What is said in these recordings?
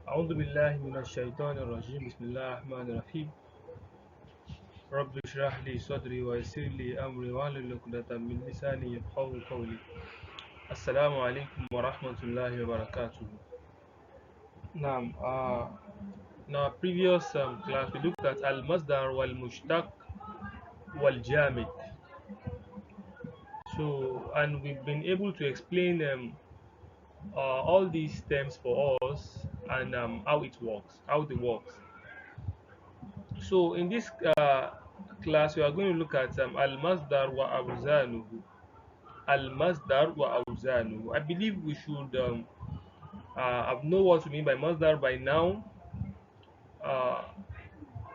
أعوذ بالله من الشيطان الرجيم بسم الله الرحمن الرحيم رب اشرح لي صدري ويسر لي أمري واحلل عقدة من لساني يفقهوا قولي السلام عليكم ورحمة الله وبركاته. Now, in our previous class we looked at al-masdar wal-mushtaq wal-jamid. So, and we've been able to explain all these terms for us and how it works, how they works. So in this class, we are going to look at al-masdar wa awzanuhu. Al-masdar wa awzanuhu. I believe we should know what we mean by masdar by now. Uh,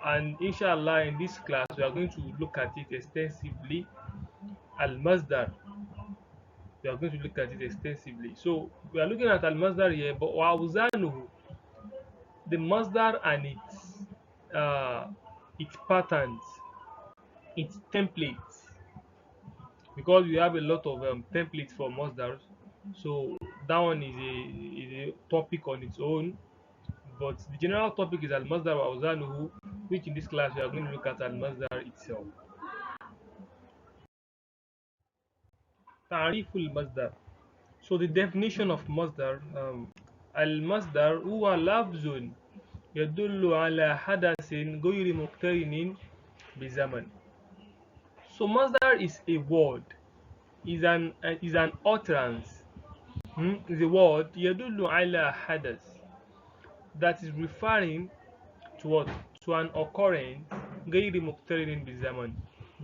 and inshallah, in this class, we are going to look at it extensively. Al-masdar. We are going to look at it extensively. So we are looking at al-masdar here, but wa awzanuhu, the masdar and its patterns, its templates, because we have a lot of templates for Masdar. So that one is a topic on its own. But the general topic is Al Masdar wa Awzanuhu, which in this class we are going to look at Al Masdar itself. Ta'riful Masdar. So the definition of Masdar, Al Masdar huwa lafzun yadullu ala hadathin غير مقترن بزمن. So Masdar is a word, is an utterance, is a word يدل على حدث, that is referring to what? To an occurrence غير مقترن بالزمن,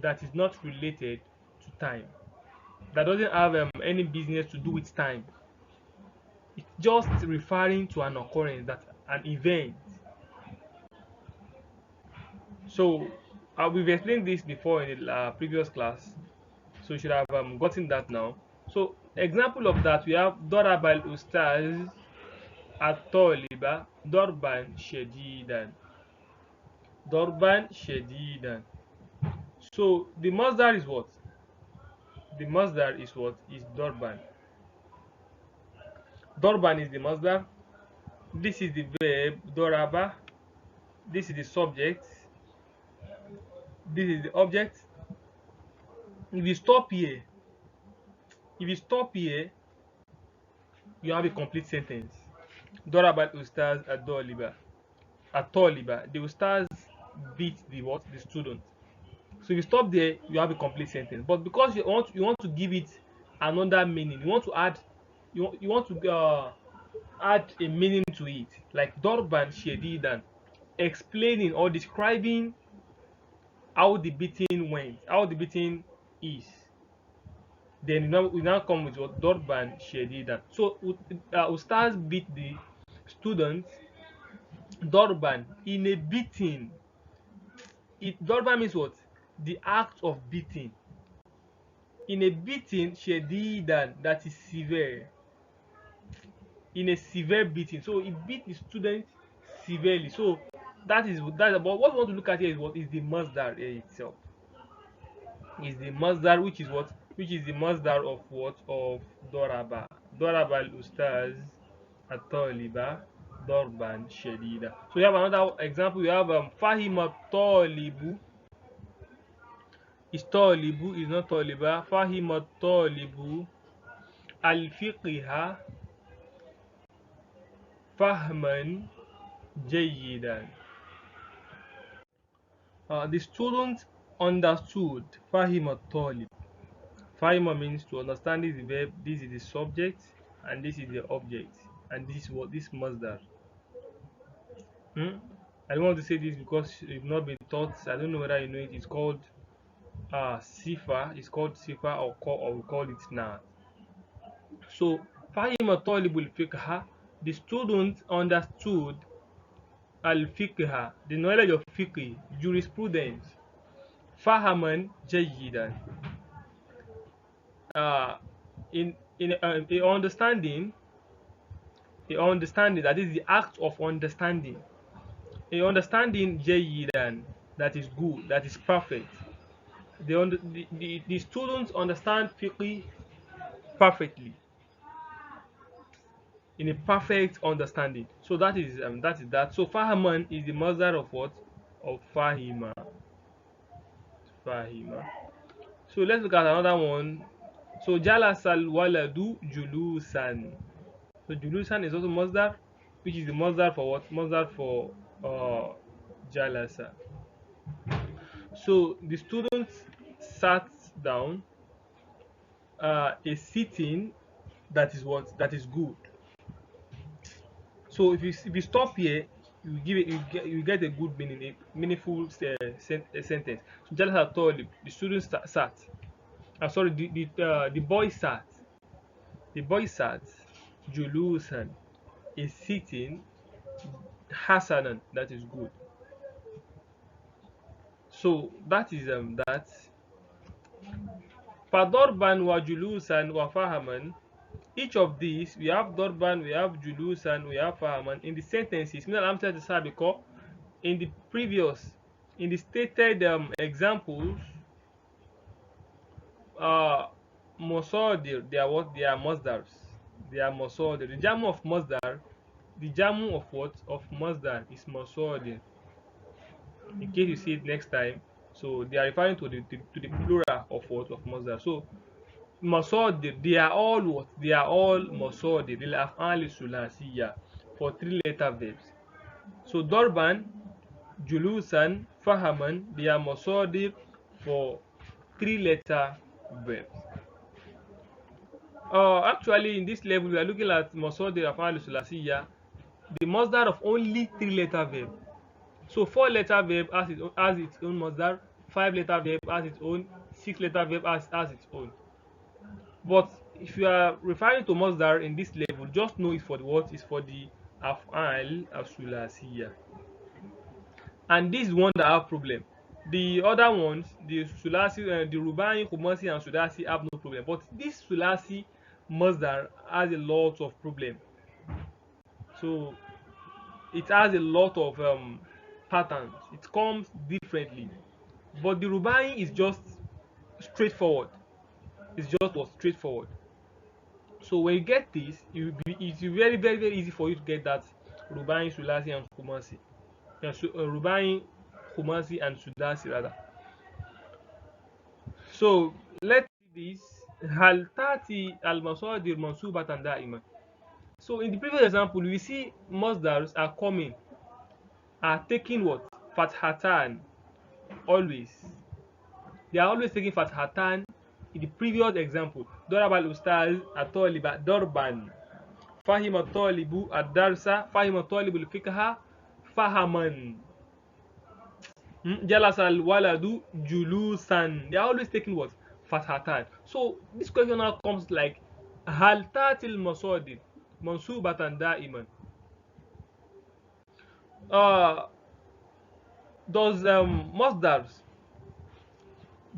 that is not related to time, that doesn't have any business to do with time. It's just referring to an occurrence, that an event. So we've explained this before in the previous class, so you should have gotten that now. So example of that, we have ضرب الأستاذ الطالب ضربا شديدا. ضربا شديدا. So the masdar is what? The masdar is what? Is Dorban. Dorban is the masdar. This is the verb Doraba. This is the subject. This is the object. If you stop here, you have a complete sentence. Doraba Ustaz Adoliba. Atoliba. The Ustaz beat the what? The student. So if you stop there, you have a complete sentence. But because you want to give it another meaning, you want to add, you want to add a meaning to it, like Dorban Shedidan, explaining or describing how the beating went, how the beating is. Then we now come with what? Dorban Shedidan. So Ustaz beat the students Dorban in a beating. Dorban means what? The act of beating. In a beating Shedidan, that is severe. In a severe beating. So he beat the student severely. So that is about what we want to look at here is what is the masdar itself. Is the masdar, which is what? Which is the masdar of what? Of Doraba. Doraba al-Ustaz at-Taliba Dorban Shadida. So we have another example. We have Fahima Talibu. Is Talibu, is not Taliba. Fahima Talibu al-Fiqha Fahman Jayidan. The student understood Fahima Talib. Fahima means to understand, is the verb, this is the subject, and this is the object, and this is what this masdar. I don't want to say this because you've not been taught. I don't know whether you know it. It's called Sifa. It's called Sifa, or we call it Naat. So Fahima Talibul Fiqha, the student understood al-fiqha, the knowledge of fiqh, jurisprudence. Fahaman jayidan, in a understanding, that is the act of understanding, a understanding jayidan, that is good, that is perfect. The students understand fiqh perfectly. in a perfect understanding. So that is that. So fahaman is the mother of what? Of fahima. Fahima. So let's look at another one. So jalasal waladu julusan. So julusan is also masdar, which is the masdar for what? Masdar for jalasa. So the students sat down. A sitting that is what? That is good. So if you stop here, you get a good meaning, a meaningful sentence. So jalasa talib, the student sat. Sorry, the boy sat. The boy sat. Julusan is sitting. Hasanan, that is good. So that is that. Fadorban wa julusan wa fahaman. Each of these, we have dorban, we have julusan, we have fahaman in the sentences. In the previous, in the stated examples, mosodir, they are what? They are masdars. They are mosodir. The jamu of masdar, the jamu of what? Of masdar is mosodir. In case you see it next time, so they are referring to the plural of what? Of masdar. So masodir, they are all what? They are all masodir. Lil af'ali sulasiya, for 3-letter verbs. So dorban, julusan, fahaman, they are masodir for 3-letter verbs. Actually, in this level, we are looking at masodir af'ali sulasiya, the masdar of only 3-letter verb. So 4-letter verb has its own masdar, 5-letter verb has its own, 6-letter verb has its own. But if you are referring to masdar in this level, just know it's for the what? Is for the af'al as-sulasiya. And this is one that have problem. The other ones, the sulasi, the rubai, khumasi, and sudasi have no problem. But this sulasi masdar has a lot of problem. So it has a lot of patterns. It comes differently. But the rubai is just straightforward. It's just what? Straightforward. So when you get this, it's very, very, very easy for you to get that rubai, sulasi, and khumasi. Rubai, khumasi, and sudasi rather. So let's see this. Hal tati al masadir mansubatan da'iman. So in the previous example, we see masdars are coming, are taking what? Fathatan, always. They are always taking fathatan. In the previous example, darab al ustaz at-taliba darban, fahim at-talibu ad-darsa, fahim at-talibu al-fiqha fahaman, jalasa al-waladu julusan. They are always taking what? Fathatan. So this question now comes like, hal tatil masadir mansubatan da'iman. Does masdars,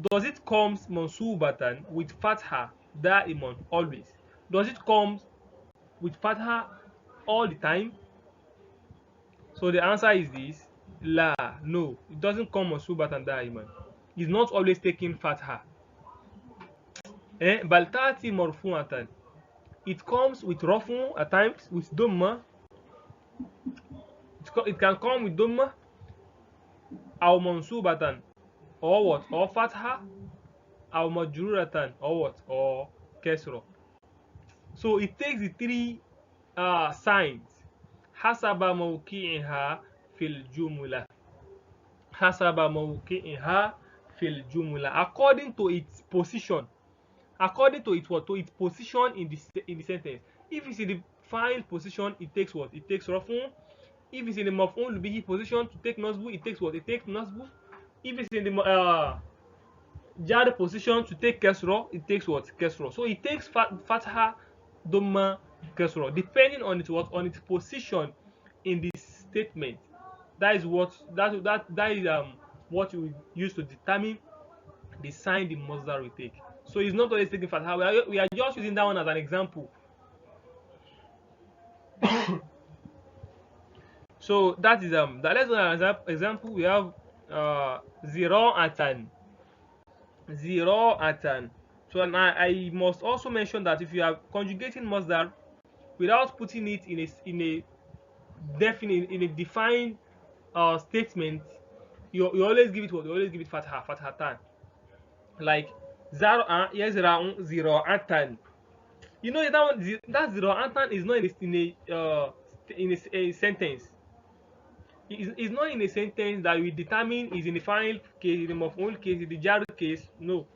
does it comes mansubatan with fatha da'iman always? Does it comes with fatha all the time? So the answer is this: la, no, it doesn't come mansubatan da'iman. It's not always taking fatha. Bal tati marfu'atan. It comes with rafu at times, with dhamma. It can come with dhamma, aw mansubatan, or what? Or fatha, aw majruratan, or what? Or kesra. So it takes the 3 signs. Hasaba mawqi'iha fil jumla. Hasaba mawqi'iha fil jumla. According to its position. According to its what? To its position in the sentence. If it's in the file position, it takes what? It takes rafu. If it's in the maf'ul bihi position to take nasbu, it takes what? It takes nasbu. If it's in the jar position to take kesra, it takes what? Kesra. So it takes fatha, dhamma, kesra, depending on its what? On its position in the statement. That is what that is what we use to determine the sign the masdar will take. So it's not always taking fatha. We are just using that one as an example. So that is that. Let's do an example. We have zira'atan. So I must also mention that if you are conjugating masdar without putting it in a definite, in a defined statement, you always give it what? You always give it fathatan. Like zar'an, yes, ra'un, zira'atan. You know that one, that zira'atan is not in a sentence. It's not in a sentence that we determine is in the final case, in the maf'ul case, in the jar case. No,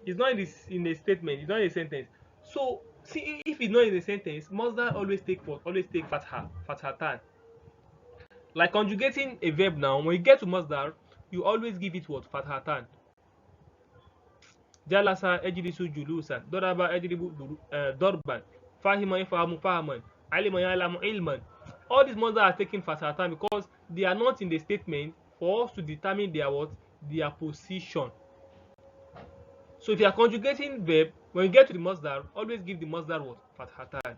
it's not in a statement. It's not in a sentence. So see, if it's not in a sentence, masdar always take what? Always take fathatan. Like conjugating a verb now, when you get to masdar, you always give it what? Fathatan. Jalasa ejlisu julusan, daraba ejlibu darban, fahima yafhamu fahman, alima ya'lamu ilman. All these masdar are taken fathatan because they are not in the statement for us to determine their what? Their position. So if you are conjugating verb, when you get to the masdar, always give the masdar what? Fathatan.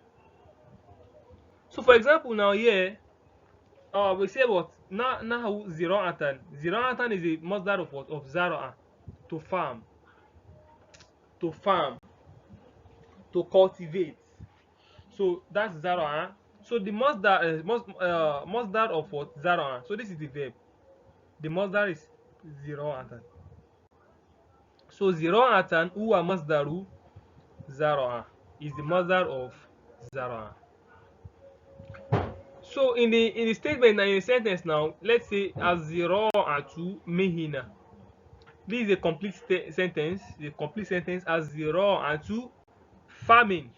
So for example, now here, we say what? Nahu zira'atan. Zira'atan is a masdar of what? Of zara'a, to farm, to farm, to cultivate. So that's zara'a. So the masdar of what? Zara'a. So this is the verb. The masdar is zira'atan. So zira'atan huwa masdaru zara'a, is the masdar of zara'a. So in the statement and in the sentence now, let's say az-zira'atu mihina. This is a complete sentence. The complete sentence, az-zira'atu, farming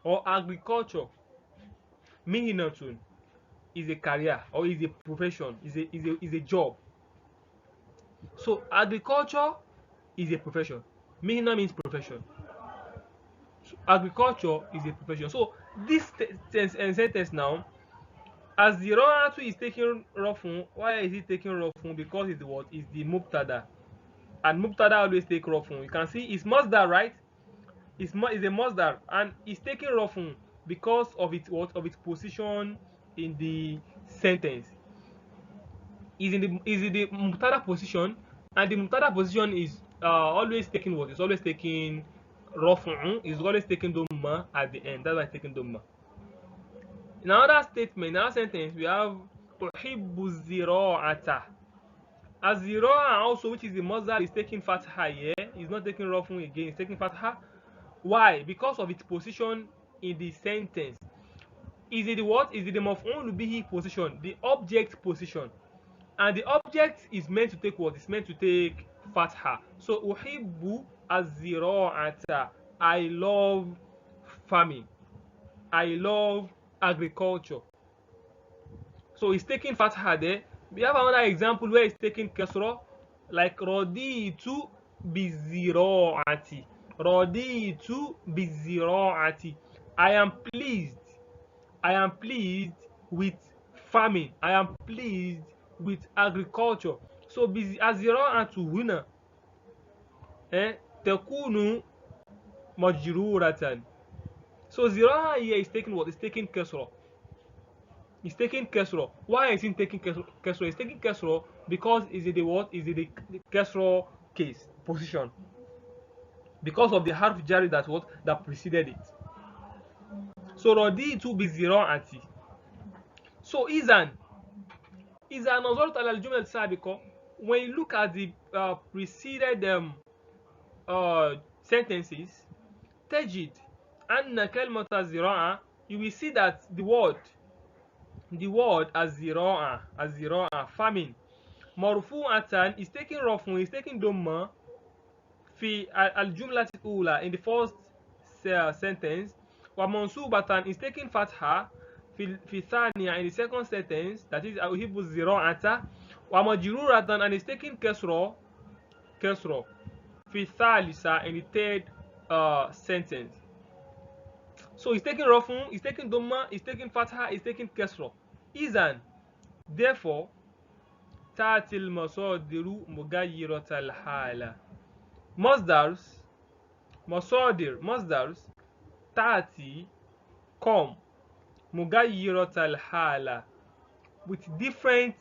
or agriculture, mihinatun, is a career or is a profession, is a job. So agriculture is a profession. Mihina means profession. So agriculture is a profession. So this sentence now, as the Zira'atu is taking rafun, why is it taking rafun? Because it's what? Is the mubtada. And mubtada always take rafun. You can see it's masdar, right? It's a masdar and it's taking rafun because of its what? Of its position in the sentence. Is in the mubtada position, and the mubtada position is always taking what? It's always taking rafun. It's always taking dhamma at the end. That's why it's taking dhamma. In another statement, in another sentence, we have uhibbu zira'ata. Az-zira'a also, which is the masdar, is taking fatha here. It's not taking rafun again. It's taking fatha. Why? Because of its position in the sentence. Is it the what? Is it the maf'ul bihi position? The object position. And the object is meant to take what? It's meant to take fatha. So uhibbu az-zira'ata. I love farming. I love agriculture. So it's taking fatha there. We have another example where it's taking kasra, like raditu bizira'ati. Raditu bizira'ati. I am pleased. I am pleased with farming. I am pleased with agriculture. So azira'atu huna takunu majruratan. So zira'a here is taking what? It's taking kasra. It's taking kasra. Why is it taking kasra? It's taking kasra because is it the what? Is it the kasra case position? Because of the harf jari that preceded it. So raditu bi zira'ati. So izan nazarat ala al-jumla al-sabiqa. When you look at the preceded sentences, tajid anna kalmata zira'a, you will see that the word az-zira'a, farming, marfu'atan, is taking rafun, is taking dhamma fi al-jumla al-ula, in the first sentence, wa mansubatan, is taking fatha fi thaniya, in the second sentence, that is uhibbu zira'ata, wa majruratan, and is taking kasra fi thalitha, in the third sentence. So he's taking rafun, he's taking dhamma, he's taking fatha, he's taking kasra. Izan, therefore, tatil masadiru mugayyiratal hala. Masdars, tati, come, mugayyiratal hala, with different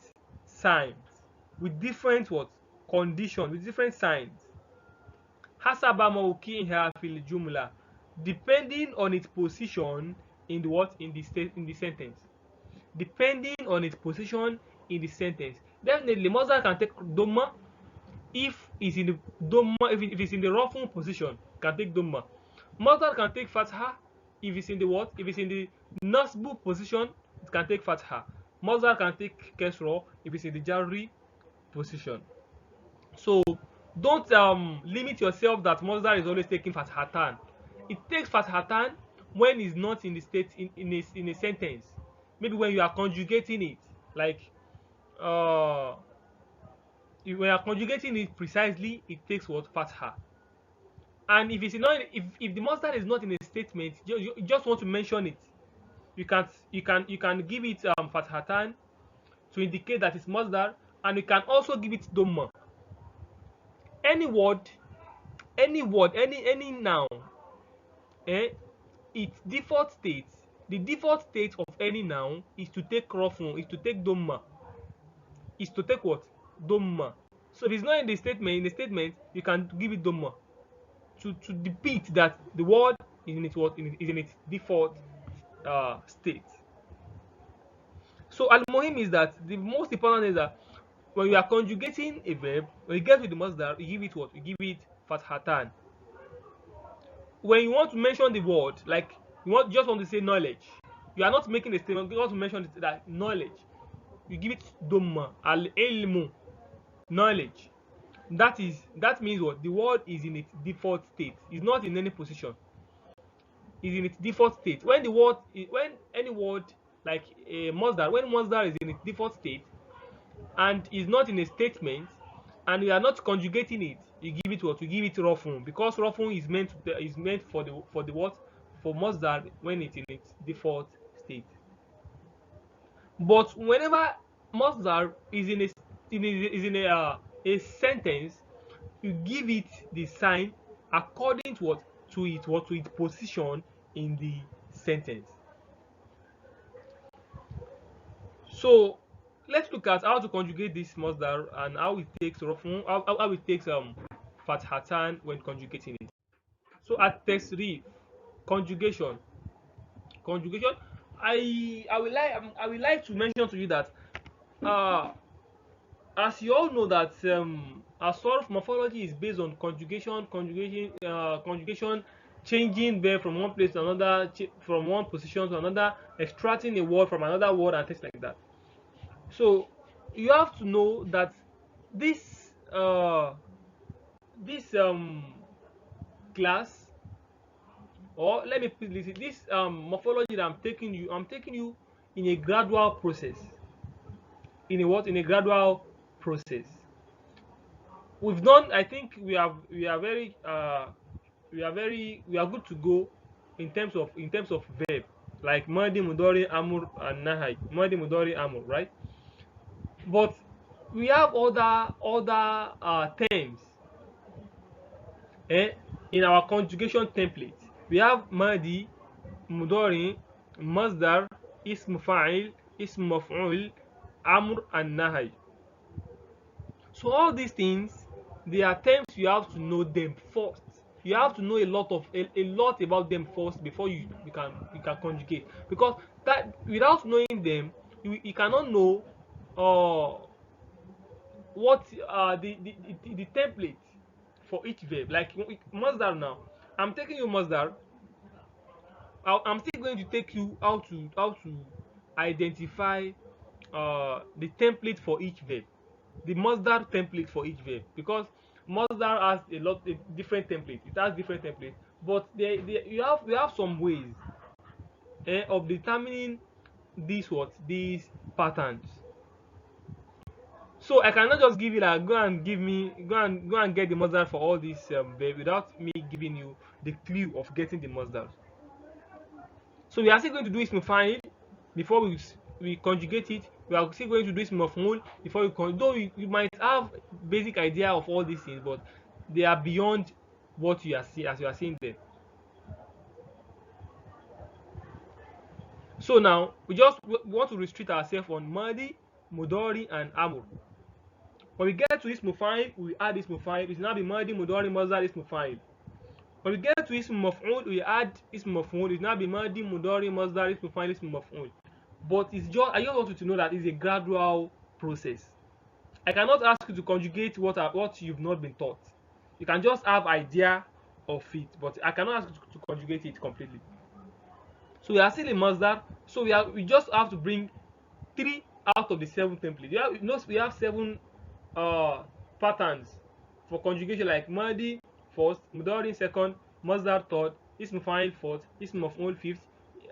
signs, with different what? Conditions, with different signs. Hasaba mawqi'iha fil jumla, depending on its position in the what in the sentence, depending on its position in the sentence. Definitely, Masdar can take Dhamma if it's in the Dhamma, if it's in the Rafun position, can take Dhamma. Masdar can take Fatha if it's in the what? If it's in the Nasbu position, it can take Fatha. Masdar can take Kesra if it's in the Jarri position. So don't limit yourself that Masdar is always taking Fathatan. It takes Fathatan when it's not in the state in a sentence. Maybe when you are conjugating it, like uh when you are conjugating it precisely, it takes what? Fatha. And if it's not, if the Masdar is not in a statement, you just want to mention it, you can give it Fathatan to indicate that it's Masdar, and you can also give it Dhamma. Any word, any noun, eh, its default state, the default state of any noun is to take Rafun, is to take Dhamma, is to take what? Dhamma. So if it's not in the statement, you can give it Dhamma to depict that the word is in its what? Is in its default state. So al-muhim is that the most important is that when you are conjugating a verb, when you get with the masdar, you give it what? You give it fathatan. When you want to mention the word, like just want to say knowledge, you are not making a statement, you want to mention that knowledge, you give it dhamma, al-ilmu, knowledge. That means what? The word is in its default state. It's not in any position. Is in its default state. When any word like a masdar, when masdar is in its default state and is not in a statement, and we are not conjugating it, you give it what? You give it rafun, because rafun is meant for the what? For masdar when it's in its default state. But whenever masdar is in a sentence, you give it the sign according to what? To its position in the sentence. So let's look at how to conjugate this masdar and how it takes rafun, how it takes fathatan when conjugating it. So at tasrif, conjugation, conjugation. I will like to mention to you that uh as you all know that Asarf morphology is based on conjugation, changing verb from one place to another, from one position to another, extracting a word from another word and things like that. So you have to know that this this class, or let me put this morphology that I'm taking you in a gradual process. In a what? In a gradual process. We've done, I think we are very we are good to go in terms of verb, like Madi, Mudori, Amur, and Nahai. Madi, Mudori, Amur, right? But we have other terms, eh, in our conjugation template. We have Madi, Mudori, Masdar, Ism Fa'il, Ism Maf'ul, Amr, and Nahai. So all these things, they are terms you have to know them first. You have to know a lot about them first before you can conjugate. Because that without knowing them, you cannot know uh what the template for each verb. Like masdar now, I'm taking you masdar. I'm still going to take you how to identify the template for each verb, the masdar template for each verb, because masdar has a lot of different templates. It has different templates, but we have some ways of determining these patterns. So I cannot just give you like go and get the masdar for all these verb without me giving you the clue of getting the masdar. So we are still going to do ism fa'il before we conjugate it. We are still going to do ism maf'ul before though you might have basic idea of all these things, but they are beyond what you are seeing as you are seeing them. So now we want to restrict ourselves on Madi, Mudori, and Amur. When we get to ism fa'il, we add ism fa'il. It will now be Madi, Mudori, Masdar, ism fa'il. When we get to ism maf'ul, we add ism maf'ul. It now be madi, mudari, masdar, ism fa'il, ism maf'ul. But it's just I just want you to know that it's a gradual process. I cannot ask you to conjugate what you've not been taught. You can just have idea of it, but I cannot ask you to conjugate it completely. So we are still in masdar. So we just have to bring 3 out of the 7 templates. We have 7 uh, patterns for conjugation, like madi first, mudari second, masdar third, ism fa'il fourth, ism maf'ul fifth,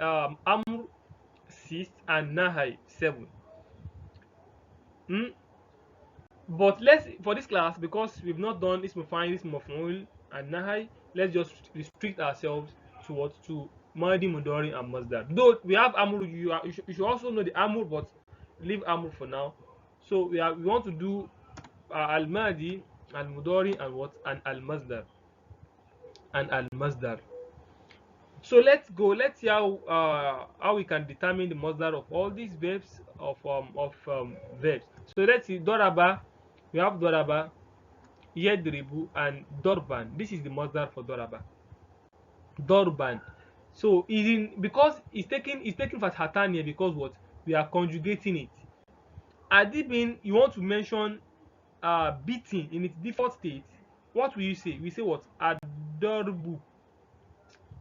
amr sixth, and nahai 7. Hmm? But let's for this class, because we've not done ism fa'il, ism maf'ul, and nahai, let's just restrict ourselves to what to madi, mudari, and masdar. Though we have amr, you should also know the amr, but leave amr for now. So we want to do al madi, al mudari, and what, and al masdar, So let's see how we can determine the masdar of all these verbs of verbs. So let's see doraba. We have doraba, yedribu, and dorban. This is the masdar for doraba. Dorban. So because it's taking fathatan here, because what, we are conjugating it. Adibin, you want to mention beating in its default state. What will you say? We say what? Adorbu.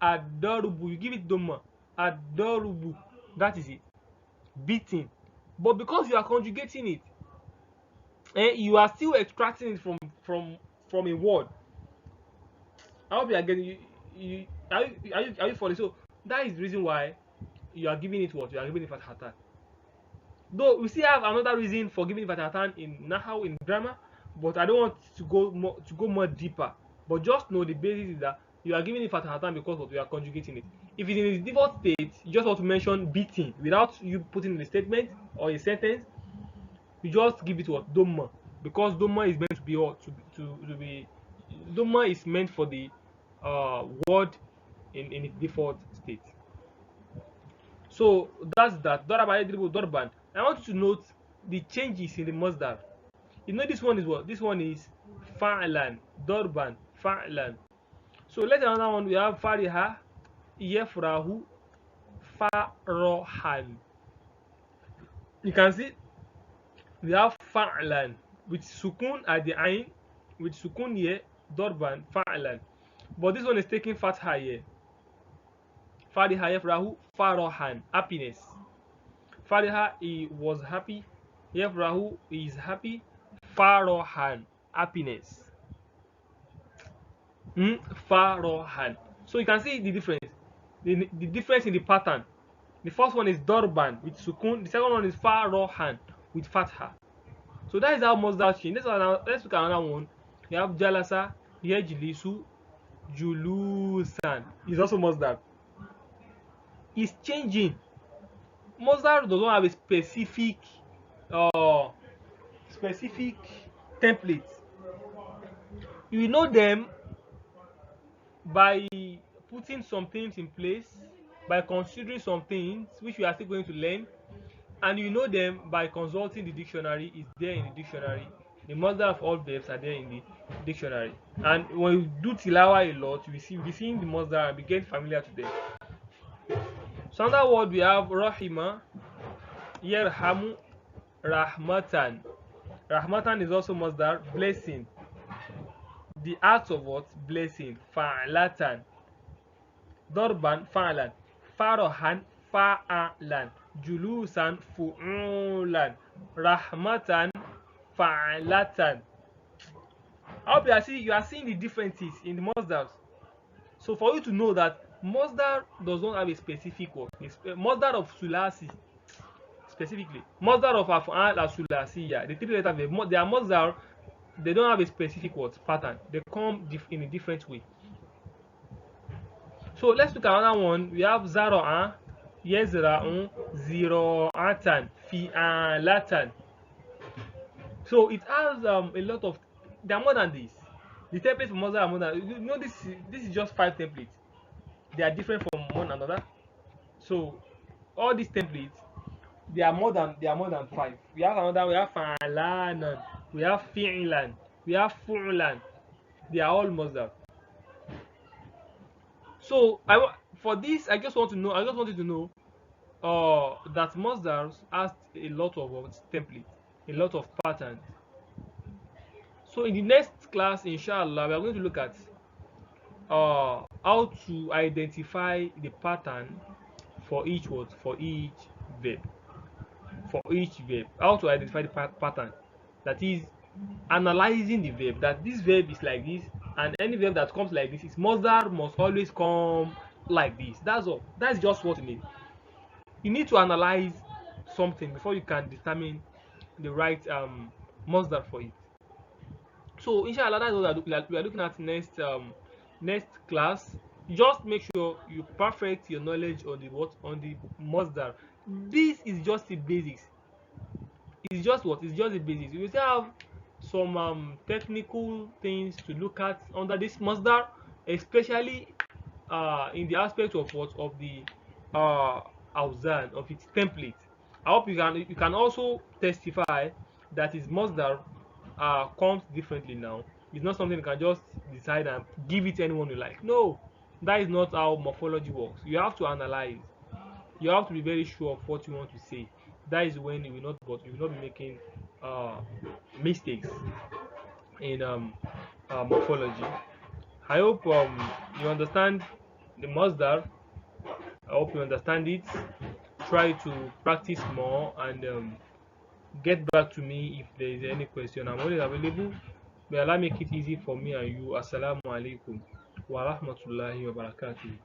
Adorbu. You give it doma. Adorbu. That is it. Beating. But because you are conjugating it, you are still extracting it from a word. I hope you are getting are you following? So that is the reason why you are giving it what? You are giving it fathatan. Though we still have another reason for giving fathatan in Nahau, in grammar, but I don't want to go more deeper. But just know the basis is that you are giving it fathatan because what, we are conjugating it. If it's in its default state, you just want to mention beating without you putting in a statement or a sentence. You just give it what, doma, because doma is meant to be what, to be doma is meant for the word in its default state. So that's that. Doraba, Edribu, Dorban. I want you to note the changes in the masdar. You know this one is what? This one is fa'lan, Dorban, fa'lan. So let's another one. We have fariha, yefrahu, farohan. You can see we have fa'lan with sukun at the ain, with sukun here, Dorban, fa'lan. But this one is taking fatha here. Fariha, yefrahu, farohan, happiness. Fariha, he was happy. Yefrahu, he is happy. Farohan, happiness. Farohan. So you can see the difference. The difference in the pattern. The first one is Dorban with Sukun. The second one is Farohan with Fatha. So that is how masdar change. Let's look at another one. We have Jalasa, Yejlisu, Julusan. It's also masdar. It's changing. Masdar does not have a specific template. You know them by putting some things in place, by considering some things which we are still going to learn, and you know them by consulting the dictionary. It's there in the dictionary. The masdar of all verbs are there in the dictionary. And when you do tilawa a lot, you'll be seeing the masdar and be getting familiar to them. So another word we have rahima, yerhamu, rahmatan. Rahmatan is also masdar, blessing. The act of what? Blessing. Fa'latan. Dorban, fa'lan. Farohan, fa'lan. Julusan, fu'ulan. Rahmatan, fa'latan. I hope you are seeing the differences in the masdars. So for you to know that masdar does not have a specific word. Masdar of sulasi specifically. Masdar of af'al as sulasiya. The 3-letter verb. Their masdar, they don't have a specific word pattern. They come in a different way. So let's look at another one. We have zara'a, yazra'u, zira'atan, fi'alatan. So it has a lot of. There are more than this. The templates for masdar are more than. You know, this is just 5 templates. They are different from one another. So all these templates, they are more than 5. We have another. We have fa'alanan. We have fi'lan. We have fu'lan. They are all masdar. So for this, I just want to know. I just wanted to know that Masdar has a lot of templates, a lot of patterns. So in the next class, inshallah, we are going to look at how to identify the pattern for each word, for each verb, how to identify the pattern. That is analyzing the verb. That this verb is like this, and any verb that comes like this, its Masdar must always come like this. That's all. That's just what you need. You need to analyze something before you can determine the right Masdar for it. So inshallah, that's what we are looking at next class. Just make sure you perfect your knowledge on the Masdar. This is just the basics. It's just what? It's just the basics. We still have some technical things to look at under this Masdar, especially in the aspect of what of the uh Awzan, of its template. I hope you can also testify that its Masdar comes differently now. It's not something you can just decide and give it to anyone you like. No, that is not how morphology works. You have to analyze. You have to be very sure of what you want to say. That is when you will not be making uh, mistakes in morphology. I hope you understand the Masdar. I hope you understand it. Try to practice more and get back to me if there is any question. I'm always available. May Allah make it easy for me and you. Assalamu alaikum wa rahmatullahi wa barakatuh.